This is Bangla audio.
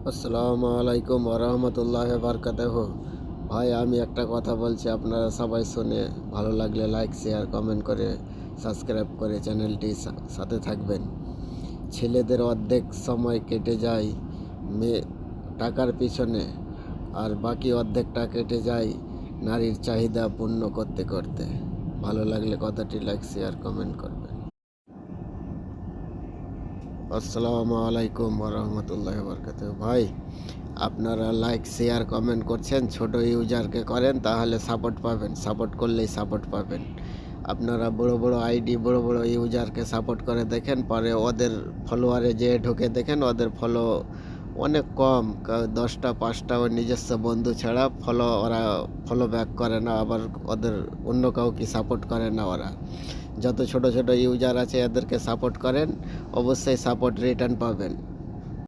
আসসালামু আলাইকুম ওরহমতুল্লাহ বারকাতুহু। ভাই, আমি একটা কথা বলছি, আপনারা সবাই শুনে ভালো লাগলে লাইক শেয়ার কমেন্ট করে সাবস্ক্রাইব করে চ্যানেলটি সাথে থাকবেন। ছেলেদের অর্ধেক সময় কেটে যায় মেয়ে টাকার পিছনে, আর বাকি অর্ধেকটা কেটে যায় নারীর চাহিদা পূর্ণ করতে করতে। ভালো লাগলে কথাটি লাইক শেয়ার কমেন্ট করবেন। আসসালামু আলাইকুম ওরহমতুল্লাহ বারকাতুহু। ভাই, আপনারা লাইক শেয়ার কমেন্ট করছেন, ছোট ইউজারকে করেন তাহলে সাপোর্ট পাবেন, সাপোর্ট করলেই সাপোর্ট পাবেন। আপনারা বড় বড় আইডি বড় বড় ইউজারকে সাপোর্ট করে দেখেন, পরে ওদের ফলোয়ারে যে ঢুকে দেখেন ওদের ফলো অনেক কম, 10টা 5টা ওর নিজস্ব বন্ধু ছাড়া ওরা ফলো ব্যাক করে না, আবার ওদের অন্য কাউকে সাপোর্ট করে না। ওরা যত ছোট ছোট ইউজার আছে এদেরকে সাপোর্ট করেন, অবশ্যই সাপোর্ট রিটার্ন পাবেন।